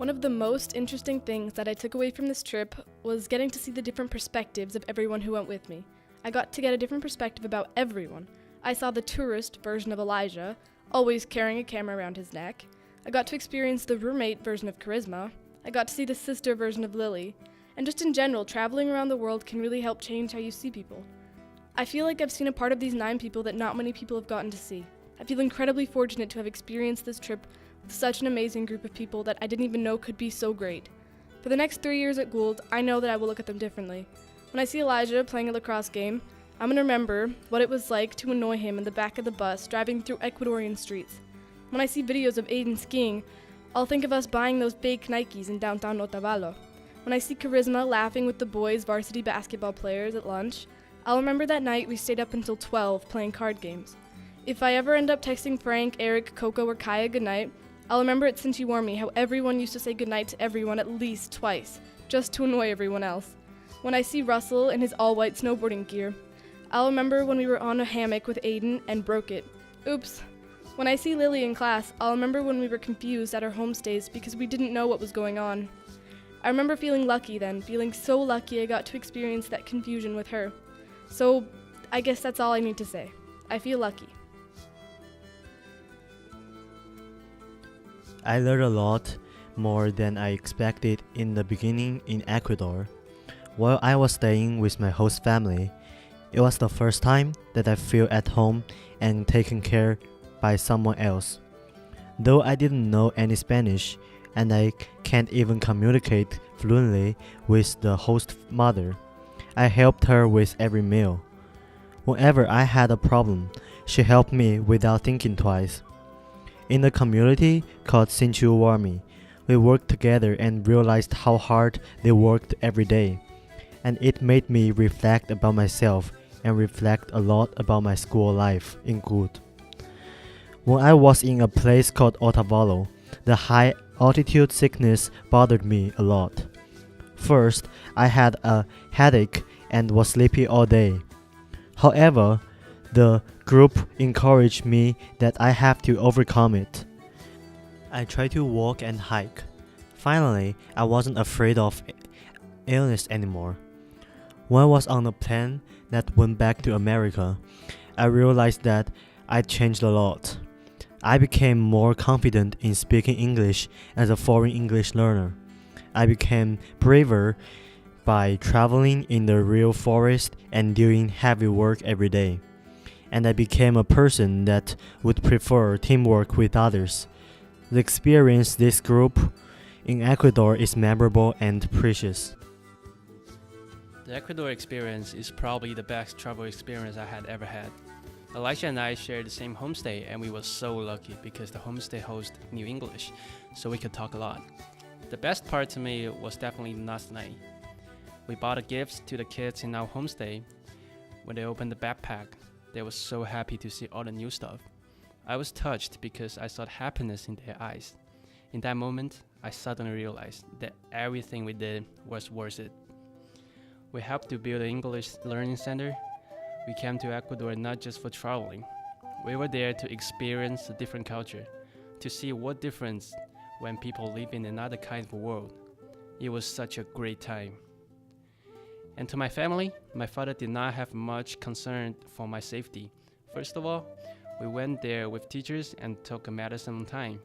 One of the most interesting things that I took away from this trip was getting to see the different perspectives of everyone who went with me. I got to get a different perspective about everyone. I saw the tourist version of Elijah, always carrying a camera around his neck. I got to experience the roommate version of Charisma. I got to see the sister version of Lily. And just in general, traveling around the world can really help change how you see people. I feel like I've seen a part of these 9 people that not many people have gotten to see. I feel incredibly fortunate to have experienced this trip with such an amazing group of people that I didn't even know could be so great. For the next 3 years at Gould, I know that I will look at them differently. When I see Elijah playing a lacrosse game, I'm going to remember what it was like to annoy him in the back of the bus driving through Ecuadorian streets. When I see videos of Aiden skiing, I'll think of us buying those fake Nikes in downtown Otavalo. When I see Charisma laughing with the boys' varsity basketball players at lunch, I'll remember that night we stayed up until 12 playing card games. If I ever end up texting Frank, Eric, Coco, or Kaya goodnight, I'll remember it since you warned me how everyone used to say goodnight to everyone at least twice, just to annoy everyone else. When I see Russell in his all-white snowboarding gear, I'll remember when we were on a hammock with Aiden and broke it. Oops. When I see Lily in class, I'll remember when we were confused at our homestays because we didn't know what was going on. I remember feeling lucky then, feeling so lucky I got to experience that confusion with her. So, I guess that's all I need to say. I feel lucky. I learned a lot more than I expected in the beginning in Ecuador. While I was staying with my host family, it was the first time that I feel at home and taken care by someone else. Though I didn't know any Spanish and I can't even communicate fluently with the host mother, I helped her with every meal. Whenever I had a problem, she helped me without thinking twice. In the community called Quinatoa-Cuellar, we worked together and realized how hard they worked every day, and it made me reflect about myself and reflect a lot about my school life in Gould. When I was in a place called Otavalo, the high altitude sickness bothered me a lot. First, I had a headache and was sleepy all day. However, the group encouraged me that I have to overcome it. I tried to walk and hike. Finally, I wasn't afraid of illness anymore. When I was on a plane that went back to America, I realized that I changed a lot. I became more confident in speaking English as a foreign English learner. I became braver by traveling in the real forest and doing heavy work every day. And I became a person that would prefer teamwork with others. The experience this group in Ecuador is memorable and precious. The Ecuador experience is probably the best travel experience I had ever had. Elisha and I shared the same homestay, and we were so lucky because the homestay host knew English, so we could talk a lot. The best part to me was definitely the last night. We bought a gift to the kids in our homestay. When they opened the backpack, they were so happy to see all the new stuff. I was touched because I saw happiness in their eyes. In that moment, I suddenly realized that everything we did was worth it. We helped to build an English learning center. We came to Ecuador not just for traveling. We were there to experience a different culture, to see what difference when people live in another kind of world. It was such a great time. And to my family, my father did not have much concern for my safety. First of all, we went there with teachers and took a medicine on time.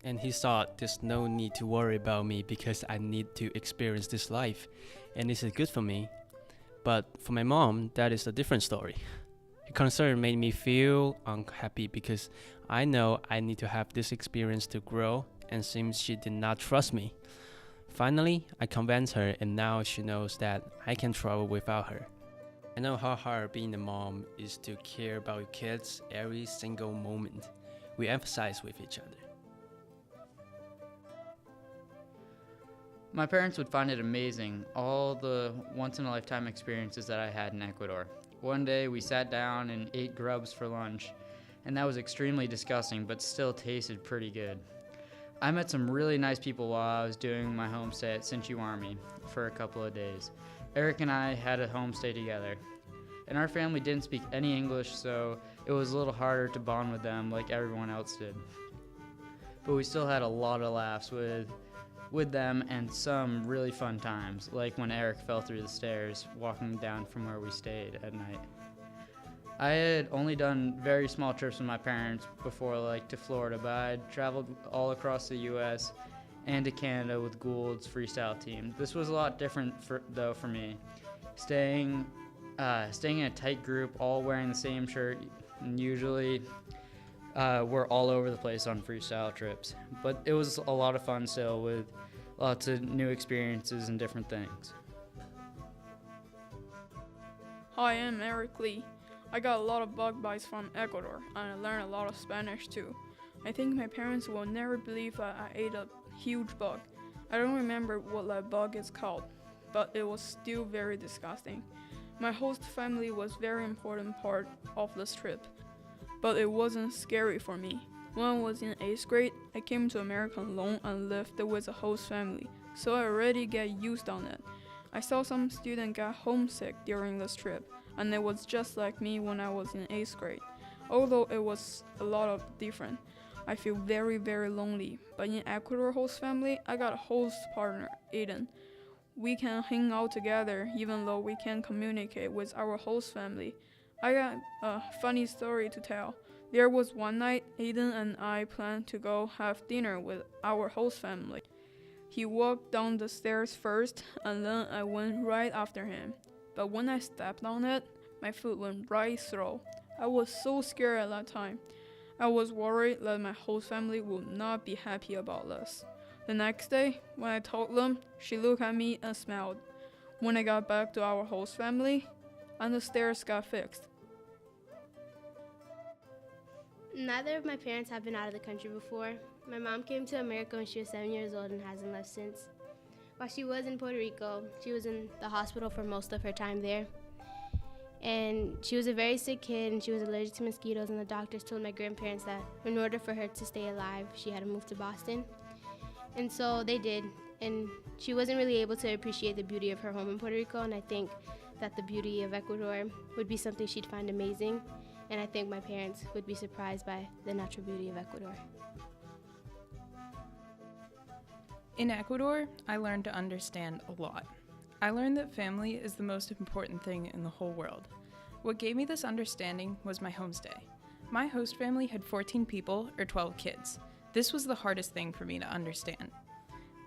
And he thought there's no need to worry about me because I need to experience this life, and this is good for me. But for my mom, that is a different story. Her concern made me feel unhappy because I know I need to have this experience to grow, and seems she did not trust me. Finally, I convinced her, and now she knows that I can travel without her. I know how hard being a mom is to care about your kids every single moment. We emphasize with each other. My parents would find it amazing, all the once-in-a-lifetime experiences that I had in Ecuador. One day, we sat down and ate grubs for lunch, and that was extremely disgusting, but still tasted pretty good. I met some really nice people while I was doing my homestay at Quinatoa-Cuellar for a couple of days. Eric and I had a homestay together, and our family didn't speak any English, so it was a little harder to bond with them like everyone else did. But we still had a lot of laughs with with them, and some really fun times, like when Eric fell through the stairs walking down from where we stayed at night. I had only done very small trips with my parents before, like to Florida, but I'd traveled all across the U.S. and to Canada with Gould's freestyle team. This was a lot different for me. Staying in a tight group, all wearing the same shirt, and usually we're all over the place on freestyle trips. But it was a lot of fun still, with lots of new experiences and different things. Hi, I'm Eric Lee. I got a lot of bug bites from Ecuador, and I learned a lot of Spanish too. I think my parents will never believe that I ate a huge bug. I don't remember what that bug is called, but it was still very disgusting. My host family was a very important part of this trip, but it wasn't scary for me. When I was in 8th grade, I came to America alone and lived with a host family, so I already get used on it. I saw some students get homesick during this trip, and it was just like me when I was in 8th grade. Although it was a lot of different, I feel very, very lonely. But in Ecuador host family, I got a host partner, Aiden. We can hang out together even though we can't communicate with our host family. I got a funny story to tell. There was one night Aiden and I planned to go have dinner with our host family. He walked down the stairs first, and then I went right after him. But when I stepped on it, my foot went right through. I was so scared at that time. I was worried that my host family would not be happy about this. The next day, when I told them, she looked at me and smiled. When I got back to our host family, and the stairs got fixed. Neither of my parents have been out of the country before. My mom came to America when she was 7 years old and hasn't left since. While she was in Puerto Rico, she was in the hospital for most of her time there. And she was a very sick kid, and she was allergic to mosquitoes, and the doctors told my grandparents that in order for her to stay alive, she had to move to Boston. And so they did, and she wasn't really able to appreciate the beauty of her home in Puerto Rico, and I think that the beauty of Ecuador would be something she'd find amazing, and I think my parents would be surprised by the natural beauty of Ecuador. In Ecuador, I learned to understand a lot. I learned that family is the most important thing in the whole world. What gave me this understanding was my homestay. My host family had 14 people, or 12 kids. This was the hardest thing for me to understand.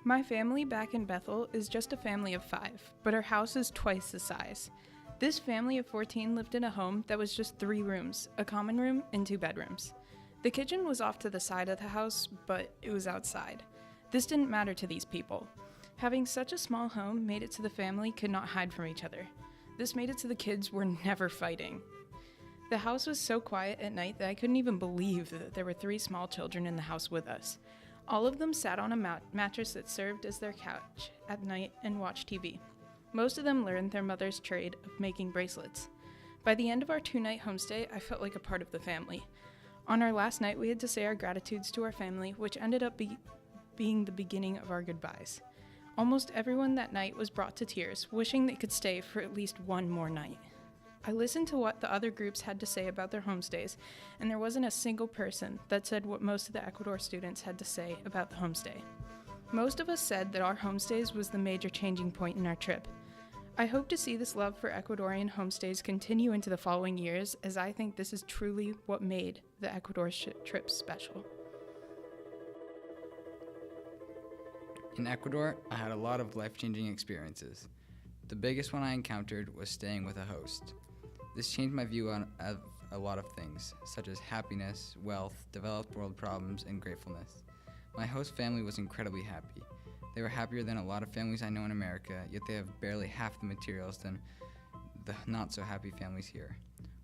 My family back in Bethel is just a family of 5, but our house is twice the size. This family of 14 lived in a home that was just 3 rooms, a common room, and 2 bedrooms. The kitchen was off to the side of the house, but it was outside. This didn't matter to these people. Having such a small home made it so the family could not hide from each other. This made it so the kids were never fighting. The house was so quiet at night that I couldn't even believe that there were 3 small children in the house with us. All of them sat on a mattress that served as their couch at night and watched TV. Most of them learned their mother's trade of making bracelets. By the end of our 2-night homestay, I felt like a part of the family. On our last night, we had to say our gratitudes to our family, which ended up being the beginning of our goodbyes. Almost everyone that night was brought to tears, wishing they could stay for at least one more night. I listened to what the other groups had to say about their homestays, and there wasn't a single person that said what most of the Ecuador students had to say about the homestay. Most of us said that our homestays was the major changing point in our trip. I hope to see this love for Ecuadorian homestays continue into the following years, as I think this is truly what made the Ecuador trip special. In Ecuador, I had a lot of life-changing experiences. The biggest one I encountered was staying with a host. This changed my view on a lot of things, such as happiness, wealth, developed world problems, and gratefulness. My host family was incredibly happy. They were happier than a lot of families I know in America, yet they have barely half the materials than the not-so-happy families here.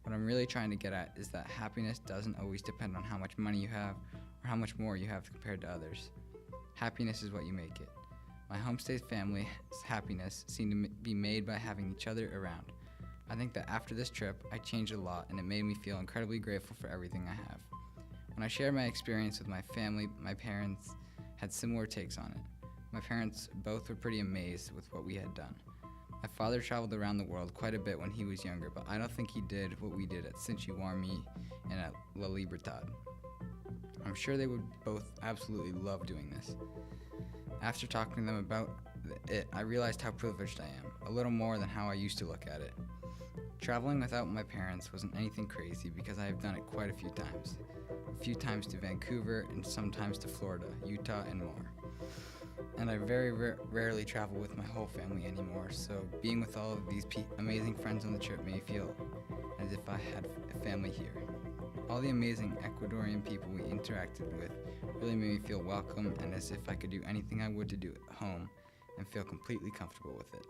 What I'm really trying to get at is that happiness doesn't always depend on how much money you have or how much more you have compared to others. Happiness is what you make it. My homestay family's happiness seemed to be made by having each other around. I think that after this trip, I changed a lot, and it made me feel incredibly grateful for everything I have. When I shared my experience with my family, my parents had similar takes on it. My parents both were pretty amazed with what we had done. My father traveled around the world quite a bit when he was younger, but I don't think he did what we did at Sinchi-Warmi and at La Libertad. I'm sure they would both absolutely love doing this. After talking to them about it, I realized how privileged I am, a little more than how I used to look at it. Traveling without my parents wasn't anything crazy because I have done it quite a few times. A few times to Vancouver and sometimes to Florida, Utah, and more. And I very rarely travel with my whole family anymore, so being with all of these amazing friends on the trip made me feel as if I had a family here. All the amazing Ecuadorian people we interacted with really made me feel welcome and as if I could do anything I would to do at home and feel completely comfortable with it.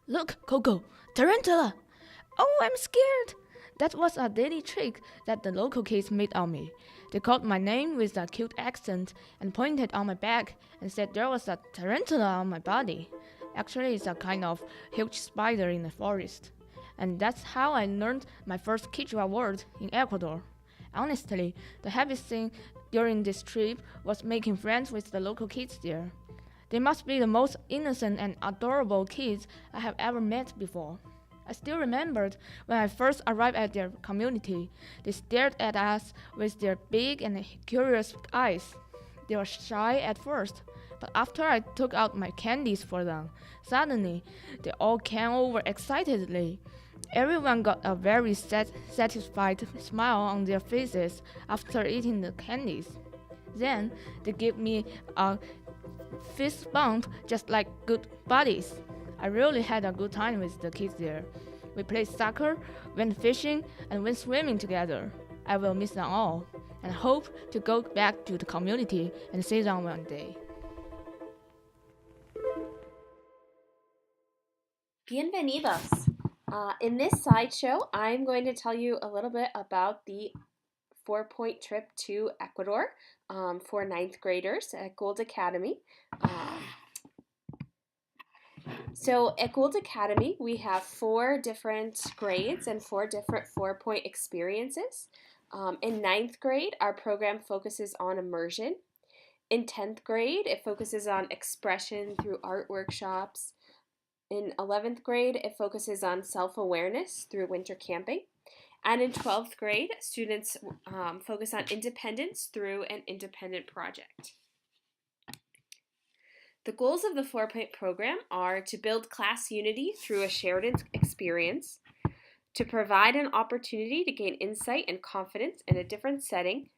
Look, Coco, tarantula! Oh, I'm scared! That was a daily trick that the local kids made on me. They called my name with a cute accent and pointed on my back and said there was a tarantula on my body. Actually, it's a kind of huge spider in the forest. And that's how I learned my first Quechua word in Ecuador. Honestly, the happiest thing during this trip was making friends with the local kids there. They must be the most innocent and adorable kids I have ever met before. I still remembered when I first arrived at their community. They stared at us with their big and curious eyes. They were shy at first, but after I took out my candies for them, suddenly they all came over excitedly. Everyone got a very satisfied smile on their faces after eating the candies. Then they gave me a fist bump just like good buddies. I really had a good time with the kids there. We played soccer, went fishing, and went swimming together. I will miss them all, and hope to go back to the community and see them one day. Bienvenidos! In this slideshow, I'm going to tell you a little bit about the 4-point trip to Ecuador for 9th graders at Gould Academy. So at Gould Academy, we have 4 different grades and 4 different 4-point experiences. In 9th grade, our program focuses on immersion. In 10th grade, it focuses on expression through art workshops. In 11th grade, it focuses on self-awareness through winter camping. And in 12th grade, students focus on independence through an independent project. The goals of the 4-point program are to build class unity through a shared experience, to provide an opportunity to gain insight and confidence in a different setting,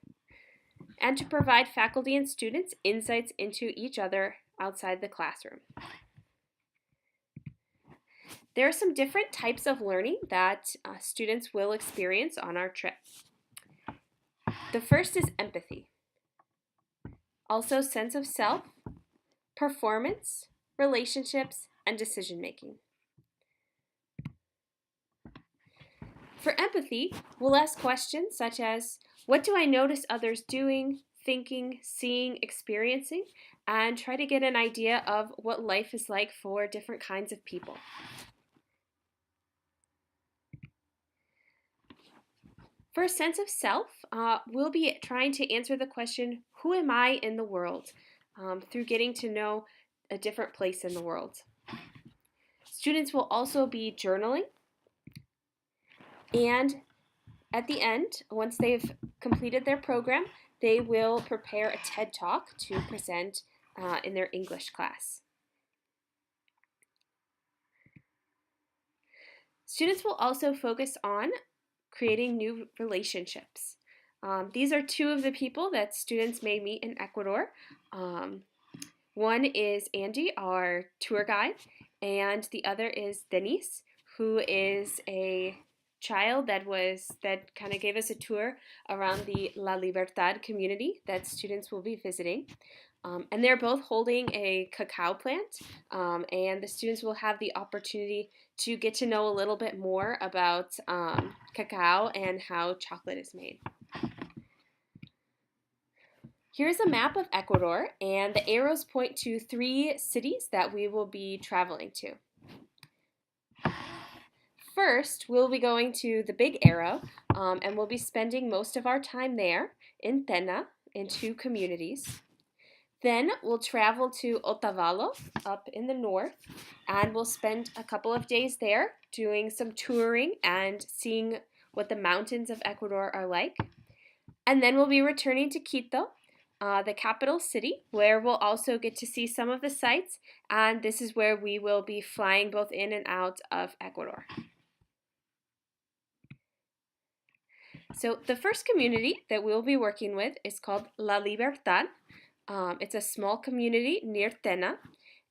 and to provide faculty and students insights into each other outside the classroom. There are some different types of learning that students will experience on our trip. The first is empathy, also sense of self, performance, relationships, and decision-making. For empathy, we'll ask questions such as, what do I notice others doing, thinking, seeing, experiencing, and try to get an idea of what life is like for different kinds of people. For a sense of self, we'll be trying to answer the question, who am I in the world? Through getting to know a different place in the world. Students will also be journaling, and at the end, once they've completed their program, they will prepare a TED Talk to present in their English class. Students will also focus on creating new relationships. These are 2 of the people that students may meet in Ecuador. One is Andy, our tour guide, and the other is Denise, who is a child that kind of gave us a tour around the La Libertad community that students will be visiting. And they're both holding a cacao plant, and the students will have the opportunity to get to know a little bit more about cacao and how chocolate is made. Here's a map of Ecuador, and the arrows point to 3 cities that we will be traveling to. First, we'll be going to the big arrow, and we'll be spending most of our time there in Tena, in 2 communities. Then we'll travel to Otavalo, up in the north, and we'll spend a couple of days there doing some touring and seeing what the mountains of Ecuador are like. And then we'll be returning to Quito, the capital city, where we'll also get to see some of the sights, and this is where we will be flying both in and out of Ecuador. So the first community that we'll be working with is called La Libertad. It's a small community near Tena,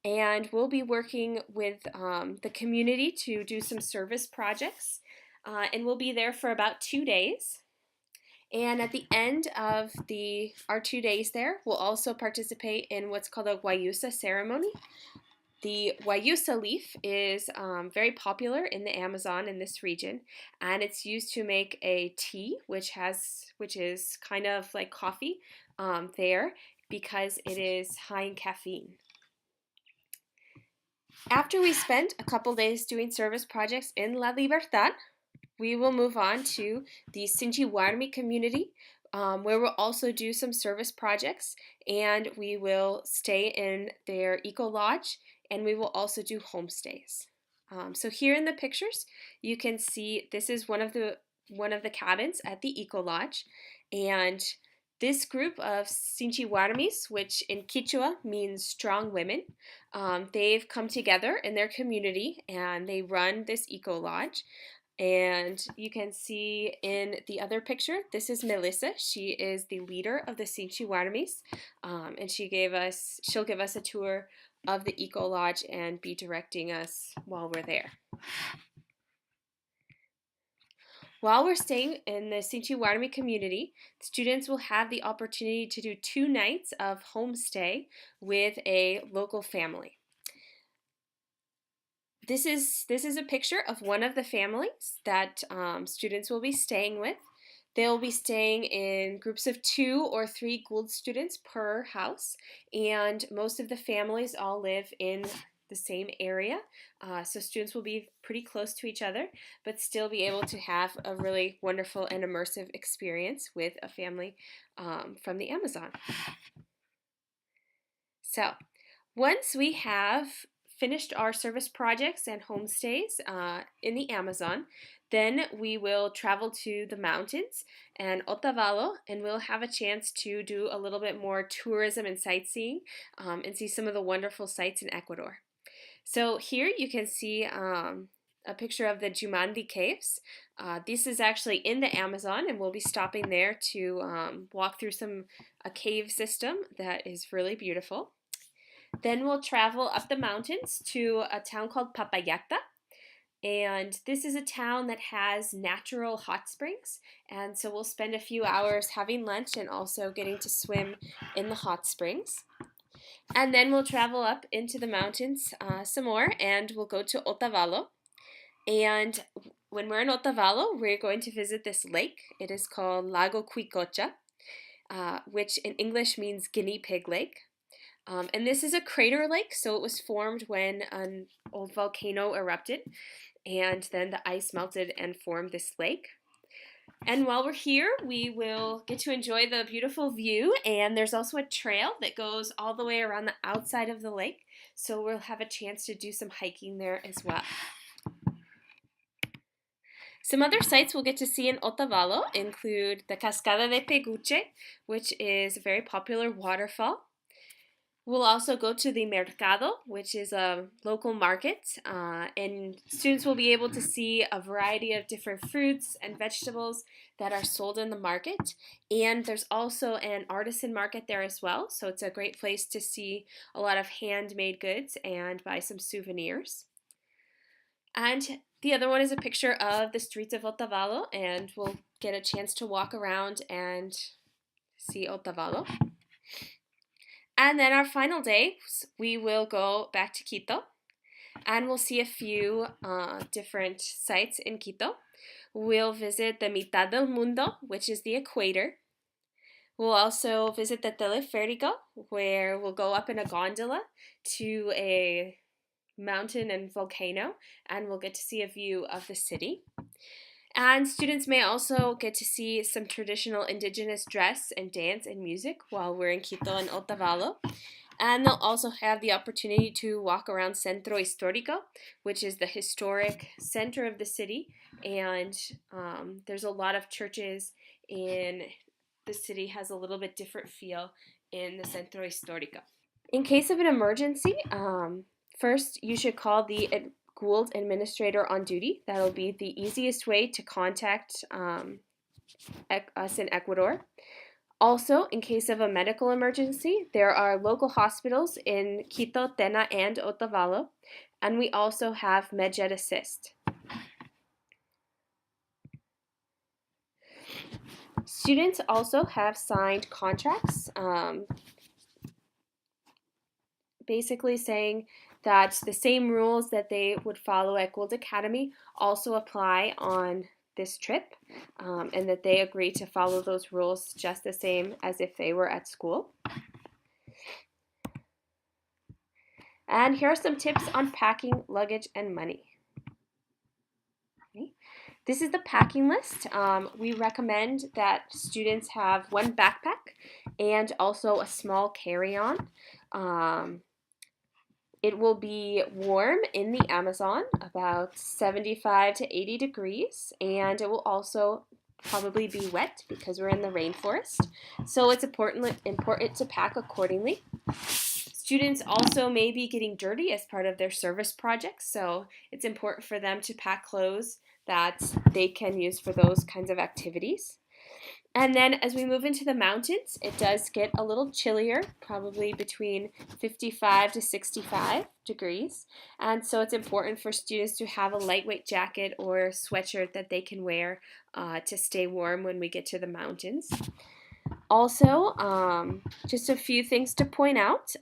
and we'll be working with the community to do some service projects, and we'll be there for about 2 days. And at the end of our 2 days there, we'll also participate in what's called a guayusa ceremony. The guayusa leaf is very popular in the Amazon in this region, and it's used to make a tea, which is kind of like coffee there, because it is high in caffeine. After we spend a couple days doing service projects in La Libertad, we will move on to the Sinchiwarmi community, where we'll also do some service projects, and we will stay in their eco lodge, and we will also do homestays. So here in the pictures, you can see this is one of the cabins at the eco lodge, and this group of Sinchiwarmis, which in Quechua means strong women, they've come together in their community and they run this eco lodge. And you can see in the other picture, this is Melissa. She is the leader of the Sinchiwarmis, and she'll give us a tour of the eco lodge and be directing us while we're there. While we're staying in the Sinchiwarmi community, students will have the opportunity to do 2 nights of homestay with a local family. This is a picture of one of the families that students will be staying with. They'll be staying in groups of 2 or 3 Gould students per house, and most of the families all live in the same area, so students will be pretty close to each other, but still be able to have a really wonderful and immersive experience with a family from the Amazon. So, once we have finished our service projects and homestays in the Amazon, then we will travel to the mountains and Otavalo, and we'll have a chance to do a little bit more tourism and sightseeing and see some of the wonderful sights in Ecuador. So here you can see a picture of the Jumandi Caves. This is actually in the Amazon, and we'll be stopping there to walk through a cave system that is really beautiful. Then we'll travel up the mountains to a town called Papayacta, and this is a town that has natural hot springs, and so we'll spend a few hours having lunch and also getting to swim in the hot springs. And then we'll travel up into the mountains some more, and we'll go to Otavalo. And when we're in Otavalo, we're going to visit this lake. It is called Lago Cuicocha, which in English means guinea pig lake. And this is a crater lake, so it was formed when an old volcano erupted, and then the ice melted and formed this lake. And while we're here, we will get to enjoy the beautiful view, and there's also a trail that goes all the way around the outside of the lake, so we'll have a chance to do some hiking there as well. Some other sites we'll get to see in Otavalo include the Cascada de Peguche, which is a very popular waterfall. We'll also go to the Mercado, which is a local market, and students will be able to see a variety of different fruits and vegetables that are sold in the market. And there's also an artisan market there as well, so it's a great place to see a lot of handmade goods and buy some souvenirs. And the other one is a picture of the streets of Otavalo, and we'll get a chance to walk around and see Otavalo. And then our final day, we will go back to Quito, and we'll see a few different sites in Quito. We'll visit the Mitad del Mundo, which is the equator. We'll also visit the Teleférico, where we'll go up in a gondola to a mountain and volcano, and we'll get to see a view of the city. And students may also get to see some traditional indigenous dress and dance and music while we're in Quito and Otavalo. And they'll also have the opportunity to walk around Centro Histórico, which is the historic center of the city. And there's a lot of churches in the city has a little bit different feel in the Centro Histórico. In case of an emergency, first you should call the Gould administrator on duty. That'll be the easiest way to contact us in Ecuador. Also, in case of a medical emergency, there are local hospitals in Quito, Tena, and Otavalo, and we also have MedJet Assist. Students also have signed contracts, basically saying that the same rules that they would follow at Gould Academy also apply on this trip, and that they agree to follow those rules just the same as if they were at school. And here are some tips on packing, luggage, and money. Okay. This is the packing list. We recommend that students have one backpack and also a small carry-on. It will be warm in the Amazon, about 75 to 80 degrees, and it will also probably be wet because we're in the rainforest. So it's important to pack accordingly. Students also may be getting dirty as part of their service projects, so it's important for them to pack clothes that they can use for those kinds of activities. And then as we move into the mountains, it does get a little chillier, probably between 55 to 65 degrees. And so it's important for students to have a lightweight jacket or sweatshirt that they can wear to stay warm when we get to the mountains. Also, just a few things to point out.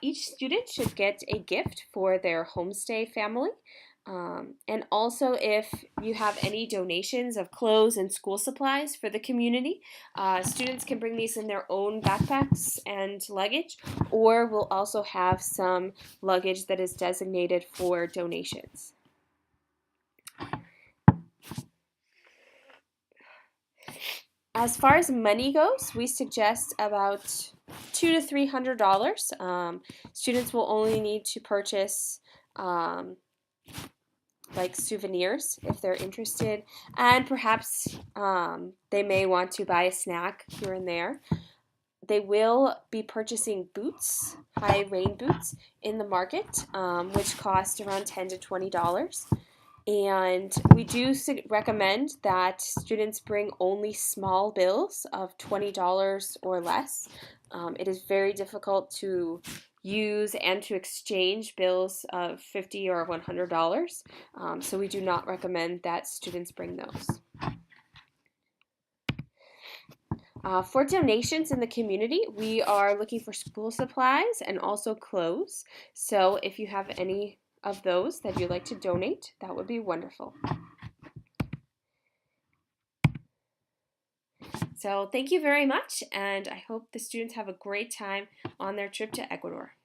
Each student should get a gift for their homestay family. And also, if you have any donations of clothes and school supplies for the community, students can bring these in their own backpacks and luggage, or we'll also have some luggage that is designated for donations. As far as money goes, we suggest about $200 to $300. Students will only need to purchase like souvenirs if they're interested, and perhaps they may want to buy a snack here and there. They will be purchasing boots, high rain boots, in the market, which cost around $10 to $20. And we do recommend that students bring only small bills of $20 or less. It is very difficult to use and to exchange bills of $50 or $100, so we do not recommend that students bring those. For donations in the community, we are looking for school supplies and also clothes. So if you have any of those that you'd like to donate, that would be wonderful. So thank you very much, and I hope the students have a great time on their trip to Ecuador.